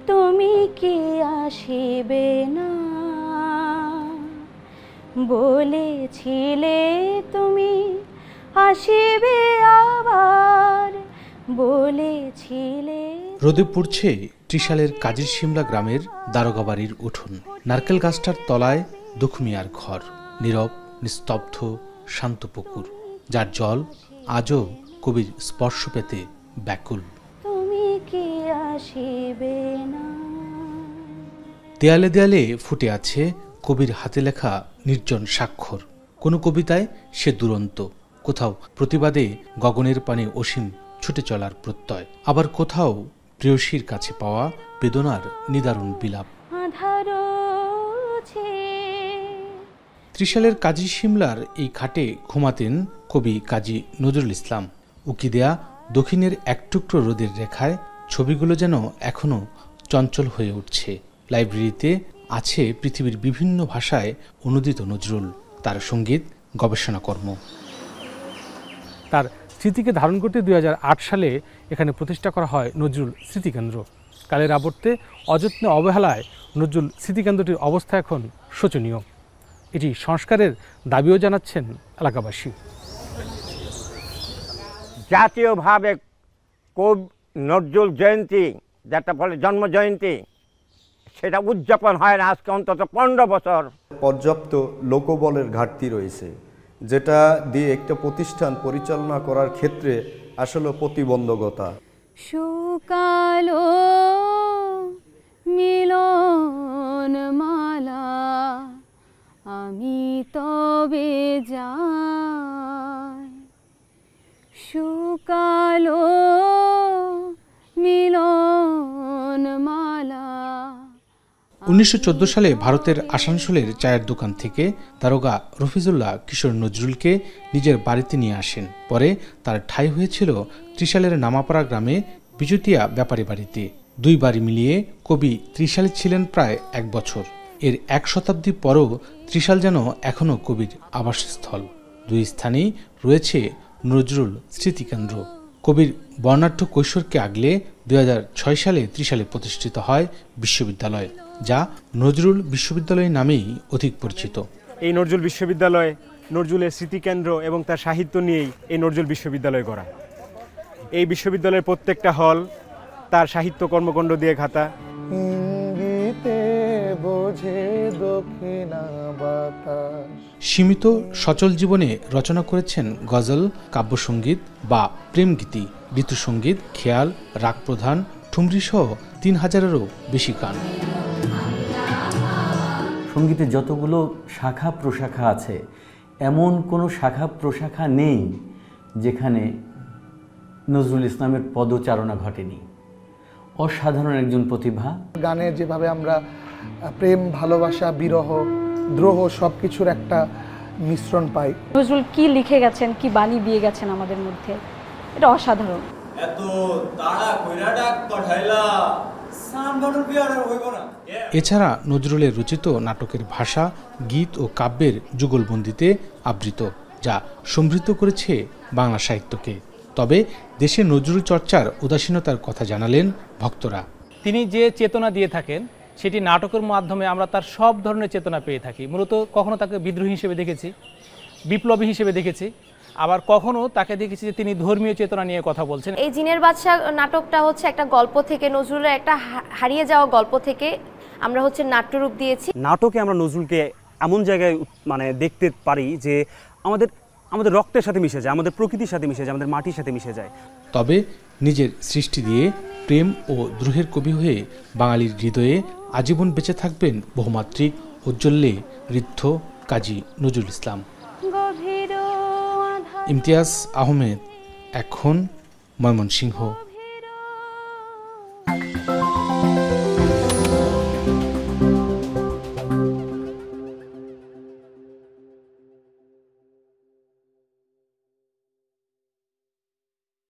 তুমি কি আসিবে না, বলেছিলে তুমি আসিবে আবার, বলেছিলে। রোদে পুড়ছে ত্রিশালের কাজীর শিমলা গ্রামের দারোগা বাড়ির উঠোন। নারকেল গাছটার তলায় দুখুমিয়ার ঘর, নীরব, নিস্তব্ধ, শান্ত পুকুর, যার জল আজও কবির স্পর্শ পেতে ব্যাকুল। তুমি কি আসিবে না। দেয়ালে দেয়ালে ফুটে আছে কবির হাতে লেখা নির্জন স্বাক্ষর। কোনো কবিতায় সে দুরন্ত, কোথাও প্রতিবাদে গগনের পানে অসীম ছুটে চলার প্রত্যয়, আবার কোথাও প্রেয়সীর কাছে পাওয়া বেদনার নিদারুণ বিলাপ। ত্রিশালের কাজী শিমলার এই খাটে ঘুমাতেন কবি কাজী নজরুল ইসলাম। উকি দেয়া দক্ষিণের এক টুকরো রোদের রেখায় ছবিগুলো যেন এখনো চঞ্চল হয়ে উঠছে। লাইব্রেরিতে আছে পৃথিবীর বিভিন্ন ভাষায় অনুদিত নজরুল, তার সঙ্গীত গবেষণাকর্ম। তার স্মৃতিকে ধারণ করতে 2008 সালে এখানে প্রতিষ্ঠা করা হয় নজরুল স্মৃতিকেন্দ্র। কালের আবর্তে অযত্নে অবহেলায় নজরুল স্মৃতিকেন্দ্রটির অবস্থা এখন শোচনীয়। এটি সংস্কারের দাবিও জানাচ্ছেন এলাকাবাসী। জাতীয়ভাবে নজরুল জয়ন্তী, যেটা বলে জন্ম জয়ন্তী, সেটা উদযাপন হয় না আজকে অন্তত 15 বছর। পর্যাপ্ত লোকবলের ঘাটতি রয়েছে, যেটা দিয়ে একটা প্রতিষ্ঠান পরিচালনা করার ক্ষেত্রে আসলে প্রতিবন্ধকতা। শুকালো মিলন মালা, আমি তবে যাই, শুকালো মিলন মালা। 1914 সালে ভারতের আসানসোলের চায়ের দোকান থেকে দারোগা রফিজুল্লাহ কিশোর নজরুলকে নিজের বাড়িতে নিয়ে আসেন। পরে তার ঠাঁই হয়েছিল ত্রিশালের নামাপাড়া গ্রামে বিজুতিয়া ব্যাপারী বাড়িতে। দুই বাড়ি মিলিয়ে কবি ত্রিশালে ছিলেন প্রায় 1 বছর। এর 1 শতাব্দী পরও ত্রিশাল যেন এখনও কবির আবাসস্থল। দুই স্থানেই রয়েছে নজরুল স্মৃতিকেন্দ্র। কবির বর্ণাঢ্য কৈশোরকে আগলে 2006 সালে ত্রিশালে প্রতিষ্ঠিত হয় বিশ্ববিদ্যালয়, যা নজরুল বিশ্ববিদ্যালয় নামেই অধিক পরিচিত। এই নজরুল বিশ্ববিদ্যালয় নজরুলের স্মৃতিকেন্দ্র এবং তার সাহিত্য নিয়েই এই নজরুল বিশ্ববিদ্যালয় গড়া। এই বিশ্ববিদ্যালয়ের প্রত্যেকটা হল তার সাহিত্য কর্মকাণ্ড দিয়ে খাতা। সীমিত সচল জীবনে রচনা করেছেন গজল, কাব্যসঙ্গীত বা প্রেমগীতি, ঋতুসঙ্গীত, খেয়াল, রাগ প্রধান, ঠুমরি সহ 3000-এরও বেশি গান। সঙ্গীতে যতগুলো শাখা প্রশাখা আছে, এমন কোনো শাখা প্রশাখা নেই যেখানে নজরুল ইসলামের পদচারণা ঘটেনি। অসাধারণ একজন প্রতিভা। গানে যেভাবে আমরা প্রেম, ভালোবাসা, বিরহ, দ্রোহ সবকিছুর একটা মিশ্রণ পাই। নজরুল কি লিখে গেছেন, কি বাণী দিয়ে গেছেন আমাদের মধ্যে, এটা অসাধারণ। এত তাড়া কইরা ডাক পাঠাইলা, সানবানুর বিয়ার হইব না। এছাড়া নজরুলের রচিত নাটকের ভাষা, গীত ও কাব্যের যুগলবন্দিতে আবৃত, যা সমৃদ্ধ করেছে বাংলা সাহিত্যকে। তবে দেশে নজরুল চর্চার উদাসীনতার কথা জানালেন ভক্তরা। তিনি যে চেতনা দিয়ে থাকেন সেটি নাটকের মাধ্যমে আমরা তার সব ধরনের চেতনা পেয়ে থাকি। মূলত কখনো তাকে বিদ্রোহী হিসেবে দেখেছি, বিপ্লবী হিসেবে দেখেছি, আবার কখনো তাকে দেখেছি যে তিনি ধর্মীয় চেতনা নিয়ে কথা বলছেন। এই জিনের বাদশা নাটকটা হচ্ছে একটা গল্প থেকে, নজরুলের একটা হারিয়ে যাওয়া গল্প থেকে আমরা হচ্ছে নাট্যরূপ দিয়েছি। নাটকে আমরা নজরুলকে এমন জায়গায় দেখতে পারি যে আমাদের রক্তের সাথে মিশে যায়, আমাদের প্রকৃতির সাথে মিশে যায়, আমাদের মাটির সাথে মিশে যায়। তবে নিজের সৃষ্টি দিয়ে প্রেম ও দ্রোহের কবি হয়ে বাঙালির হৃদয়ে আজীবন বেঁচে থাকবেন বহুমাত্রিক ঔজ্জ্বল্যে ঋদ্ধ কাজী নজরুল ইসলাম। ইমতিয়াজ আহমেদ, এখন, ময়মনসিংহ।